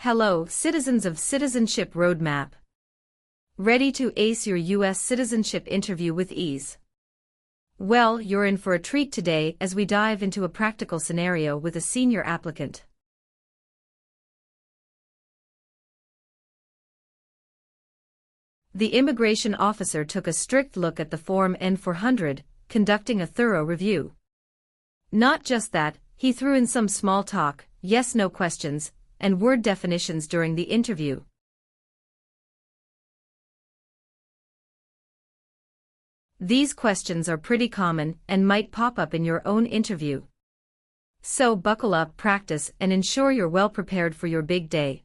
Hello, citizens of Citizenship Roadmap. Ready to ace your U.S. citizenship interview with ease? Well, you're in for a treat today as we dive into a practical scenario with a senior applicant. The immigration officer took a strict look at the form N-400, conducting a thorough review. Not just that, he threw in some small talk, yes-no questions, and word definitions during the interview. These questions are pretty common and might pop up in your own interview. So buckle up, practice, and ensure you're well prepared for your big day.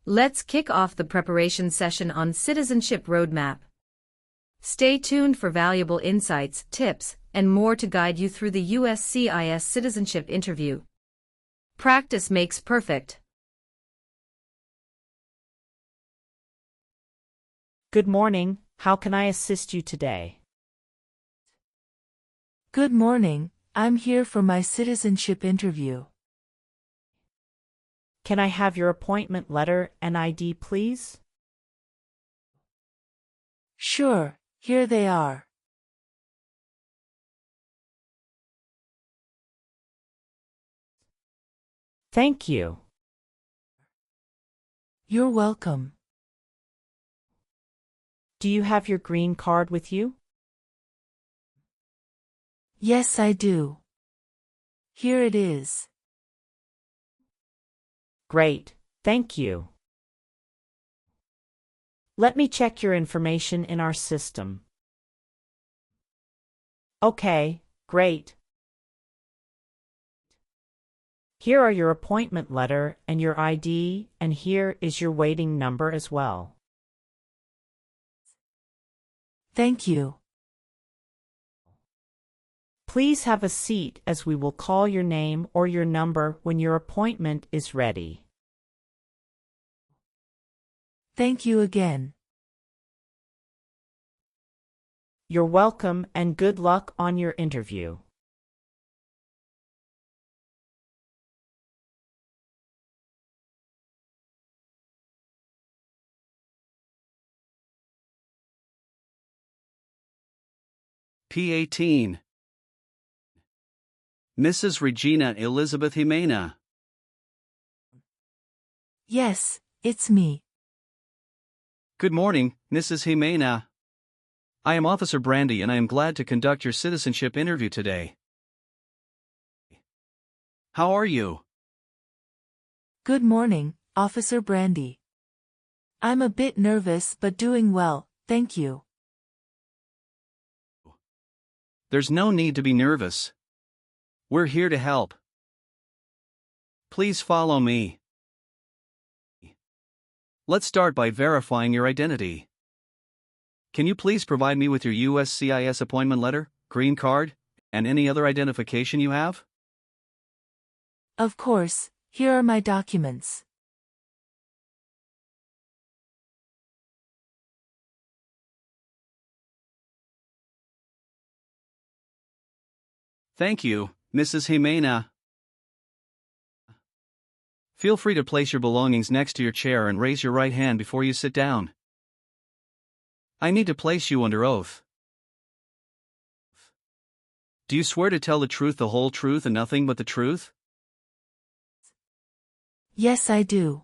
Let's kick off the preparation session on Citizenship Roadmap. Stay tuned for valuable insights, tips, and more to guide you through the USCIS citizenship interview. Practice makes perfect. Good morning, how can I assist you today? Good morning, I'm here for my citizenship interview. Can I have your appointment letter and ID, please? Sure, here they are. Thank you. You're welcome. Do you have your green card with you? Yes, I do. Here it is. Great, thank you. Let me check your information in our system. Okay, great. Here are your appointment letter and your ID, and here is your waiting number as well. Thank you. Please have a seat as we will call your name or your number when your appointment is ready. Thank you again. You're welcome and good luck on your interview. P18. Mrs. Regina Elizabeth Ximena. Yes, it's me. Good morning, Mrs. Ximena. I am Officer Brandy and I am glad to conduct your citizenship interview today. How are you? Good morning, Officer Brandy. I'm a bit nervous but doing well, thank you. There's no need to be nervous. We're here to help. Please follow me. Let's start by verifying your identity. Can you please provide me with your USCIS appointment letter, green card, and any other identification you have? Of course, here are my documents. Thank you, Mrs. Ximena. Feel free to place your belongings next to your chair and raise your right hand before you sit down. I need to place you under oath. Do you swear to tell the truth, the whole truth, and nothing but the truth? Yes, I do.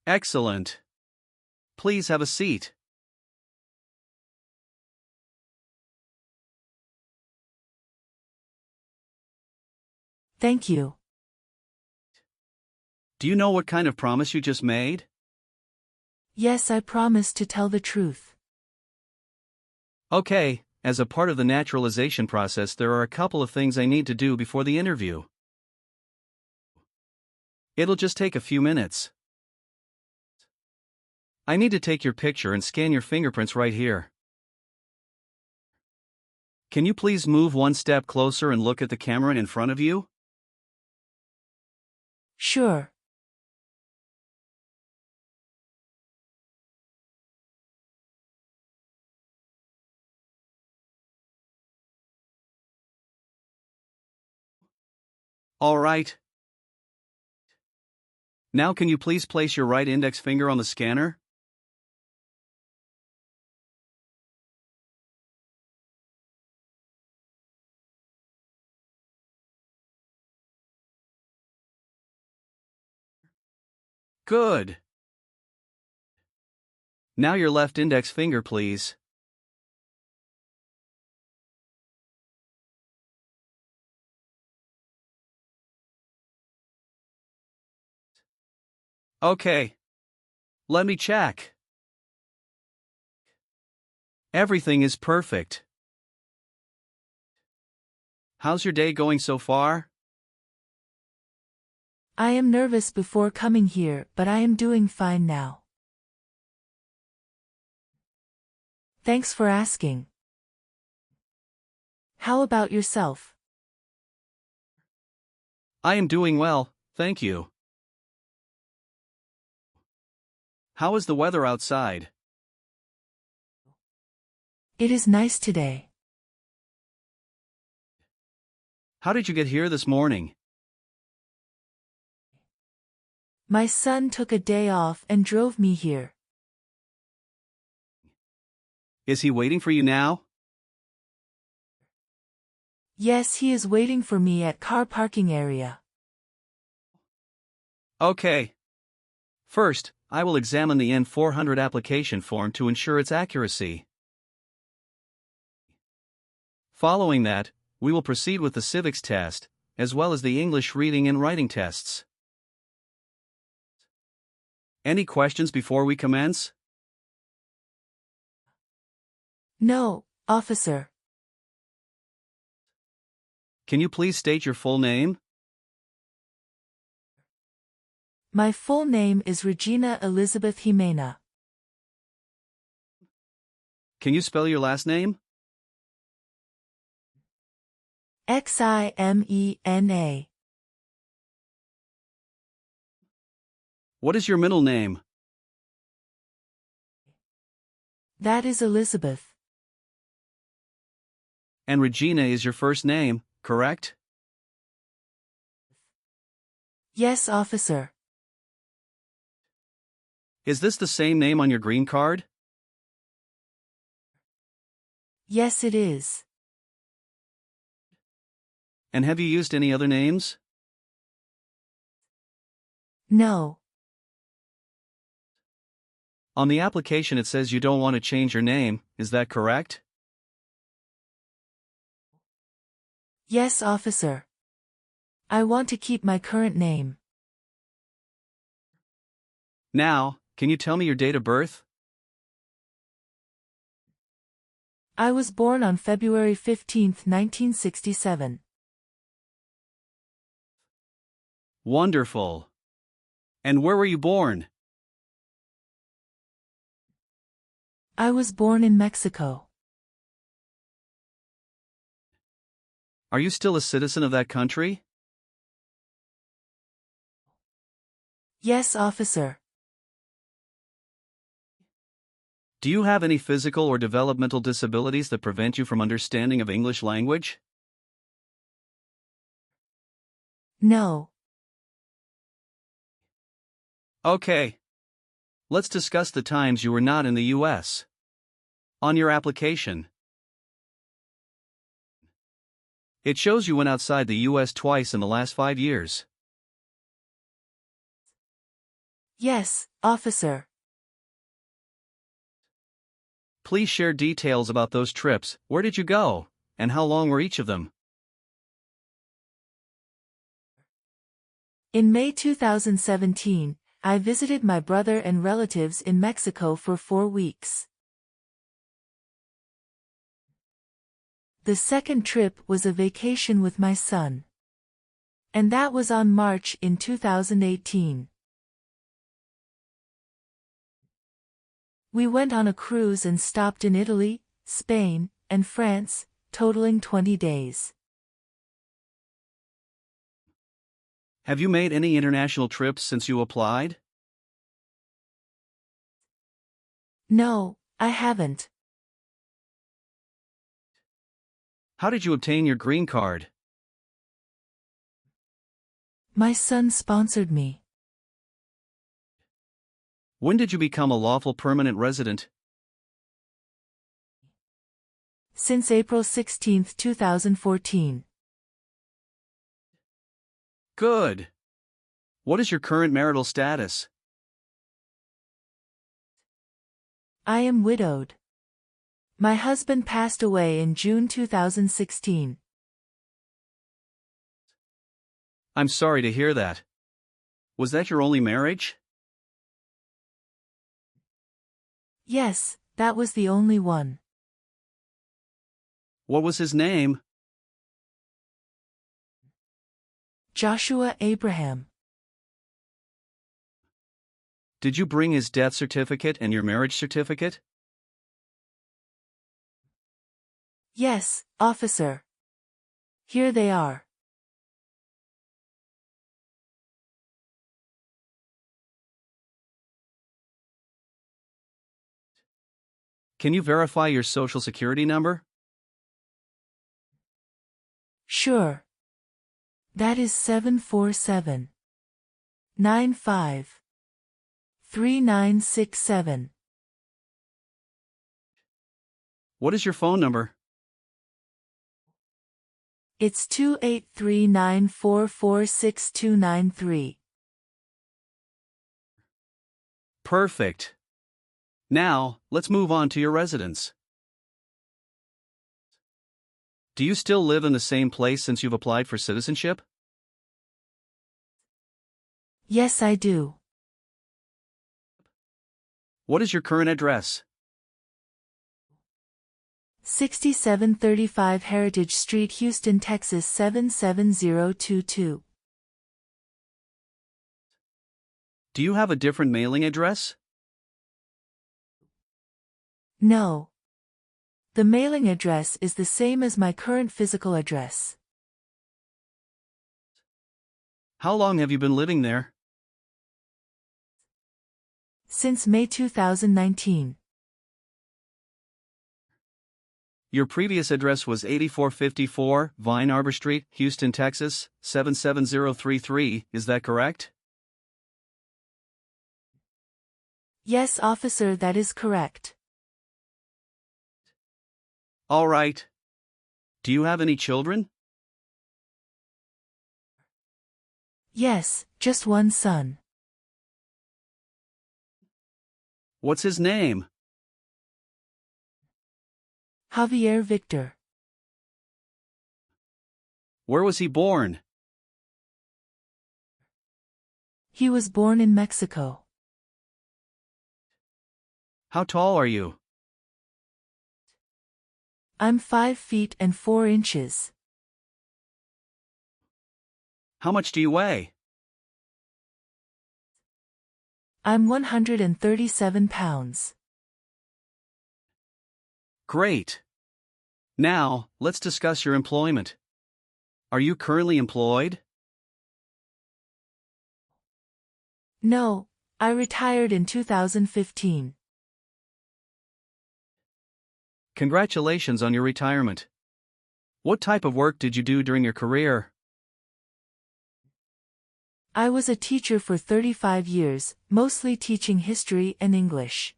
Excellent. Please have a seat. Thank you. Do you know what kind of promise you just made? Yes, I promise to tell the truth. Okay, as a part of the naturalization process, there are a couple of things I need to do before the interview. It'll just take a few minutes. I need to take your picture and scan your fingerprints right here. Can you please move one step closer and look at the camera in front of you? Sure. All right. Now can you please place your right index finger on the scanner? Good. Now your left index finger, please. Okay. Let me check. Everything is perfect. How's your day going so far? I am nervous before coming here, but I am doing fine now. Thanks for asking. How about yourself? I am doing well, thank you. How is the weather outside? It is nice today. How did you get here this morning? My son took a day off and drove me here. Is he waiting for you now? Yes, he is waiting for me at car parking area. Okay. First, I will examine the N-400 application form to ensure its accuracy. Following that, we will proceed with the civics test, as well as the English reading and writing tests. Any questions before we commence? No, officer. Can you please state your full name? My full name is Regina Elizabeth Ximena. Can you spell your last name? Ximena. What is your middle name? That is Elizabeth. And Regina is your first name, correct? Yes, officer. Is this the same name on your green card? Yes, it is. And have you used any other names? No. On the application it says you don't want to change your name, is that correct? Yes, officer. I want to keep my current name. Now, can you tell me your date of birth? I was born on February 15, 1967. Wonderful. And where were you born? I was born in Mexico. Are you still a citizen of that country? Yes, officer. Do you have any physical or developmental disabilities that prevent you from understanding of English language? No. Okay. Let's discuss the times you were not in the U.S. On your application, it shows you went outside the U.S. twice in the last 5 years. Yes, officer. Please share details about those trips. Where did you go? And how long were each of them? In May 2017, I visited my brother and relatives in Mexico for 4 weeks. The second trip was a vacation with my son. And that was on March in 2018. We went on a cruise and stopped in Italy, Spain, and France, totaling 20 days. Have you made any international trips since you applied? No, I haven't. How did you obtain your green card? My son sponsored me. When did you become a lawful permanent resident? Since April 16, 2014. Good. What is your current marital status? I am widowed. My husband passed away in June 2016. I'm sorry to hear that. Was that your only marriage? Yes, that was the only one. What was his name? Joshua Abraham. Did you bring his death certificate and your marriage certificate? Yes, officer. Here they are. Can you verify your social security number? Sure. That is 747 95 3967. What is your phone number? It's 28394469293. Perfect. Now, let's move on to your residence. Do you still live in the same place since you've applied for citizenship? Yes, I do. What is your current address? 6735 Heritage Street, Houston, Texas 77022. Do you have a different mailing address? No. The mailing address is the same as my current physical address. How long have you been living there? Since May 2019. Your previous address was 8454 Vine Arbor Street, Houston, Texas, 77033, is that correct? Yes, officer, that is correct. All right. Do you have any children? Yes, just one son. What's his name? Javier Victor. Where was he born? He was born in Mexico. How tall are you? I'm 5 feet and 4 inches. How much do you weigh? I'm 137 pounds. Great. Now, let's discuss your employment. Are you currently employed? No, I retired in 2015. Congratulations on your retirement. What type of work did you do during your career? I was a teacher for 35 years, mostly teaching history and English.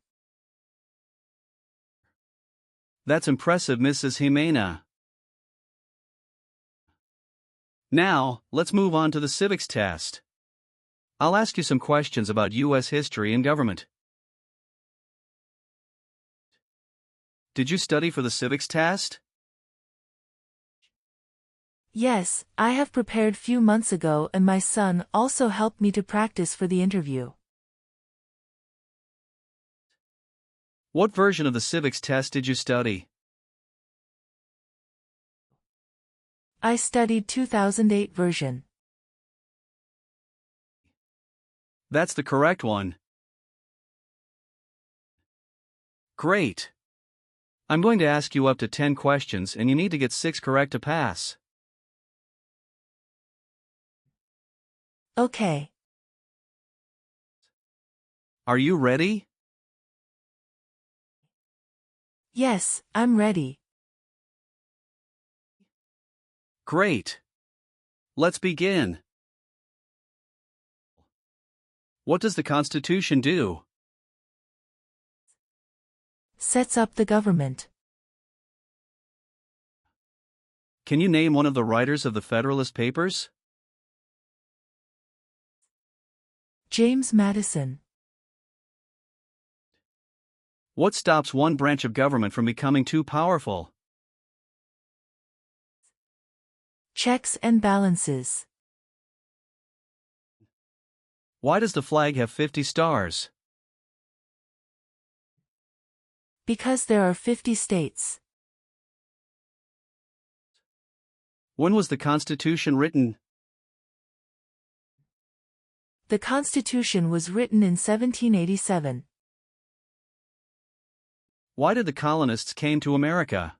That's impressive, Mrs. Ximena. Now, let's move on to the civics test. I'll ask you some questions about U.S. history and government. Did you study for the civics test? Yes, I have prepared few months ago and my son also helped me to practice for the interview. What version of the civics test did you study? I studied 2008 version. That's the correct one. Great. I'm going to ask you up to 10 questions and you need to get 6 correct to pass. Okay. Are you ready? Yes, I'm ready. Great. Let's begin. What does the Constitution do? Sets up the government. Can you name one of the writers of the Federalist Papers? James Madison. What stops one branch of government from becoming too powerful? Checks and balances. Why does the flag have 50 stars? Because there are 50 states. When was the Constitution written? The Constitution was written in 1787. Why did the colonists came to America?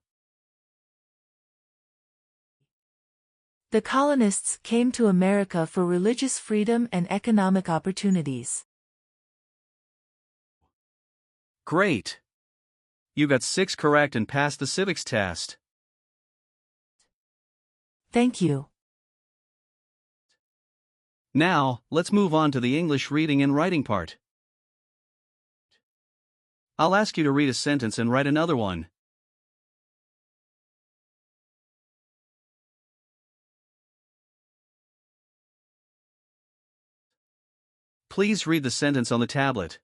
The colonists came to America for religious freedom and economic opportunities. Great! You got 6 correct and passed the civics test. Thank you. Now, let's move on to the English reading and writing part. I'll ask you to read a sentence and write another one. Please read the sentence on the tablet.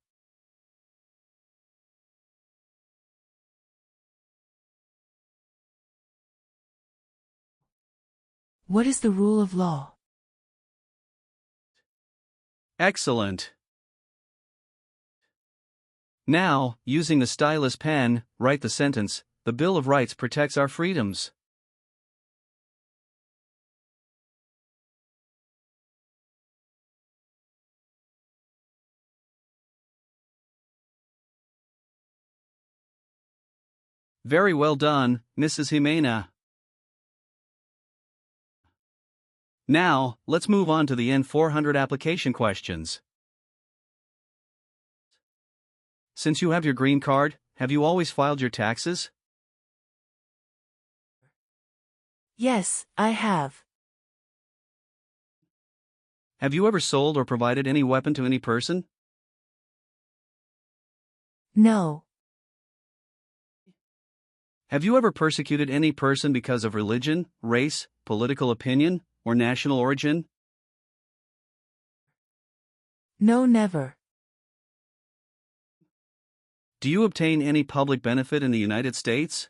What is the rule of law? Excellent. Now, using the stylus pen, write the sentence, "The Bill of Rights protects our freedoms." Very well done, Mrs. Ximena. Now, let's move on to the N-400 application questions. Since you have your green card, have you always filed your taxes? Yes, I have. Have you ever sold or provided any weapon to any person? No. Have you ever persecuted any person because of religion, race, political opinion, or national origin? No, never. Do you obtain any public benefit in the United States?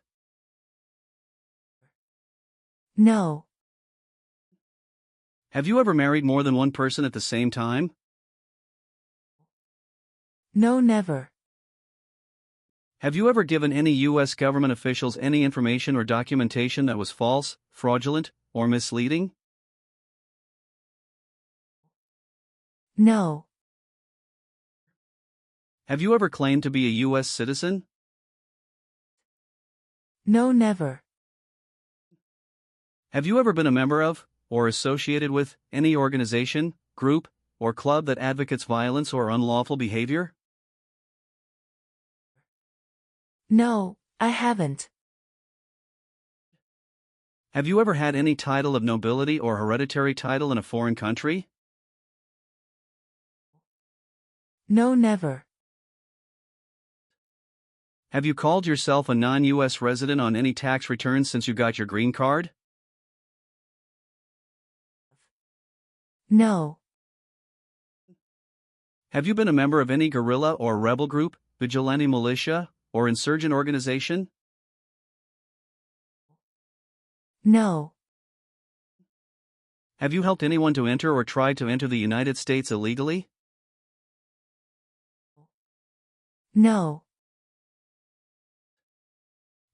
No. Have you ever married more than one person at the same time? No, never. Have you ever given any U.S. government officials any information or documentation that was false, fraudulent, or misleading? No. Have you ever claimed to be a U.S. citizen? No, never. Have you ever been a member of, or associated with, any organization, group, or club that advocates violence or unlawful behavior? No, I haven't. Have you ever had any title of nobility or hereditary title in a foreign country? No, never. Have you called yourself a non-U.S. resident on any tax returns since you got your green card? No. Have you been a member of any guerrilla or rebel group, vigilante militia, or insurgent organization? No. Have you helped anyone to enter or tried to enter the United States illegally? No.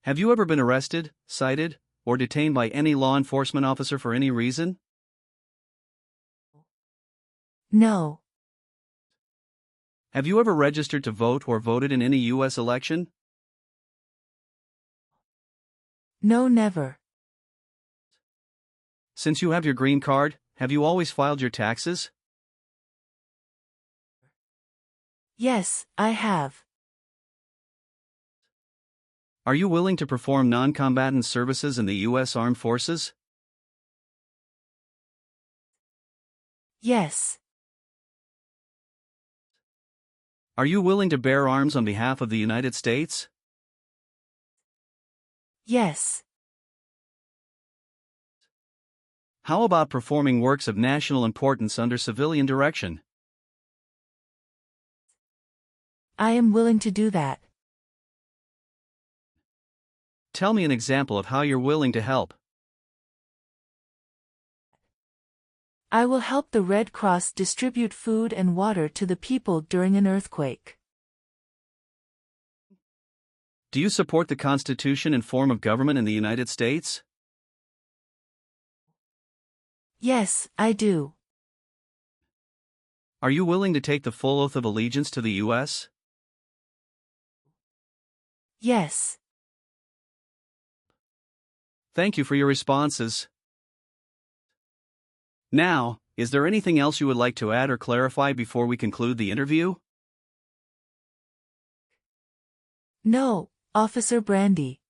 Have you ever been arrested, cited, or detained by any law enforcement officer for any reason? No. Have you ever registered to vote or voted in any U.S. election? No, never. Since you have your green card, have you always filed your taxes? Yes, I have. Are you willing to perform non-combatant services in the U.S. Armed Forces? Yes. Are you willing to bear arms on behalf of the United States? Yes. How about performing works of national importance under civilian direction? I am willing to do that. Tell me an example of how you're willing to help. I will help the Red Cross distribute food and water to the people during an earthquake. Do you support the Constitution and form of government in the United States? Yes, I do. Are you willing to take the full oath of allegiance to the U.S.? Yes. Thank you for your responses. Now, is there anything else you would like to add or clarify before we conclude the interview? No, Officer Brandy.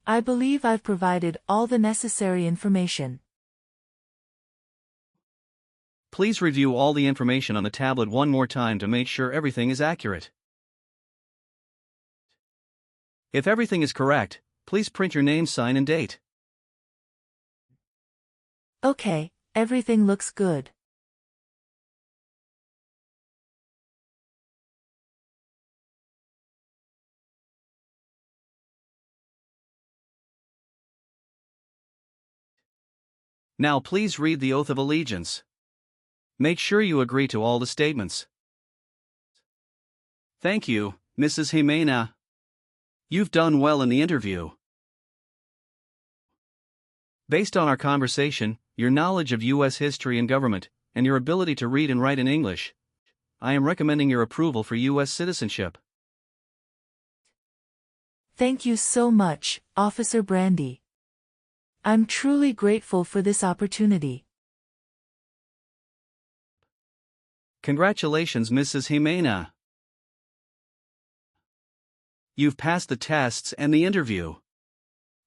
I believe I've provided all the necessary information. Please review all the information on the tablet one more time to make sure everything is accurate. If everything is correct, please print your name, sign, and date. Okay, everything looks good. Now please read the oath of allegiance. Make sure you agree to all the statements. Thank you, Mrs. Ximena. You've done well in the interview. Based on our conversation, your knowledge of U.S. history and government, and your ability to read and write in English, I am recommending your approval for U.S. citizenship. Thank you so much, Officer Brandy. I'm truly grateful for this opportunity. Congratulations, Mrs. Ximena. You've passed the tests and the interview.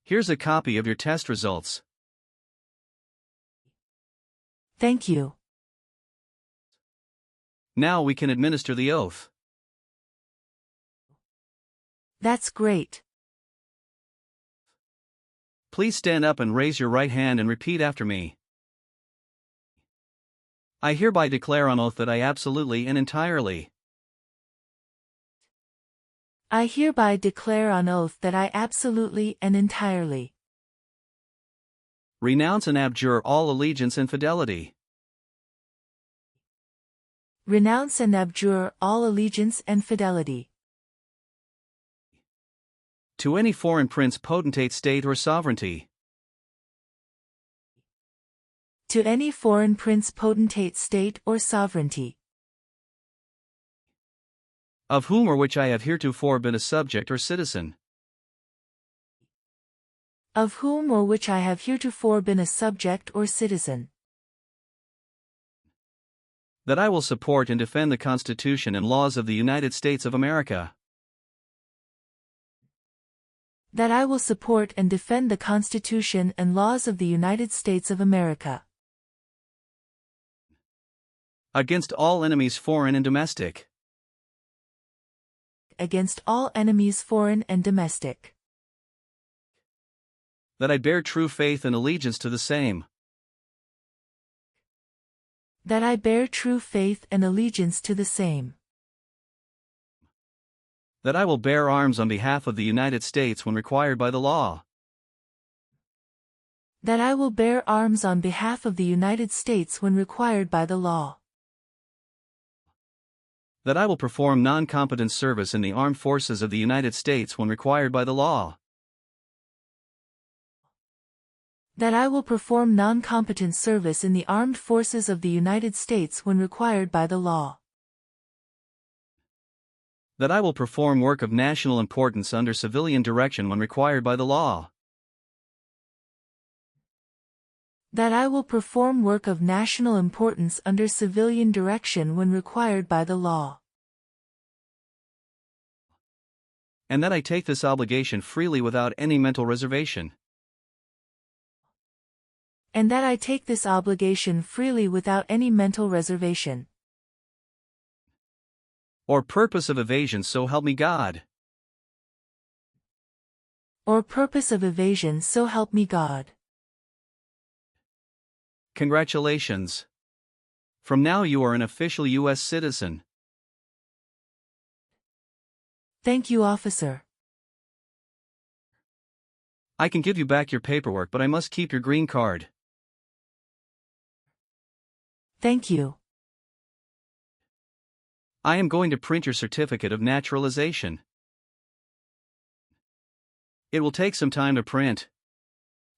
Here's a copy of your test results. Thank you. Now we can administer the oath. That's great. Please stand up and raise your right hand and repeat after me. I hereby declare on oath that I absolutely and entirely I hereby declare on oath that I absolutely and entirely renounce and abjure all allegiance and fidelity renounce and abjure all allegiance and fidelity to any foreign prince, potentate, state, or sovereignty, to any foreign prince, potentate, state, or sovereignty, of whom or which I have heretofore been a subject or citizen, of whom or which I have heretofore been a subject or citizen, that I will support and defend the Constitution and laws of the United States of America, that I will support and defend the Constitution and laws of the United States of America against all enemies, foreign and domestic, against all enemies, foreign and domestic, that I bear true faith and allegiance to the same, that I bear true faith and allegiance to the same, that I will bear arms on behalf of the United States when required by the law, that I will bear arms on behalf of the United States when required by the law, that I will perform non-combatant service in the armed forces of the United States when required by the law, that I will perform non-combatant service in the armed forces of the United States when required by the law, that I will perform work of national importance under civilian direction when required by the law, that I will perform work of national importance under civilian direction when required by the law, and that I take this obligation freely without any mental reservation, and that I take this obligation freely without any mental reservation, Or purpose of evasion, so help me God. Or purpose of evasion, so help me God. Congratulations. From now you are an official U.S. citizen. Thank you, officer. I can give you back your paperwork, but I must keep your green card. Thank you. I am going to print your certificate of naturalization. It will take some time to print,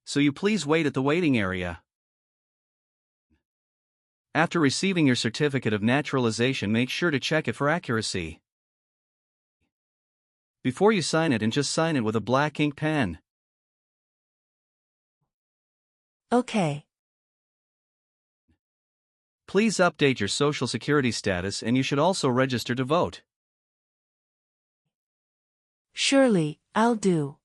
so you please wait at the waiting area. After receiving your certificate of naturalization, make sure to check it for accuracy. Before you sign it, and just sign it with a black ink pen. Okay. Please update your social security status, and you should also register to vote. Surely, I'll do.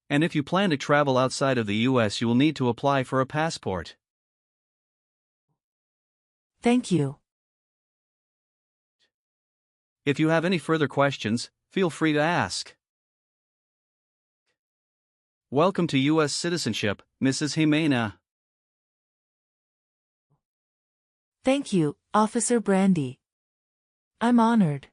And if you plan to travel outside of the U.S., you will need to apply for a passport. Thank you. If you have any further questions, feel free to ask. Welcome to U.S. citizenship, Mrs. Ximena. Thank you, Officer Brandy. I'm honored.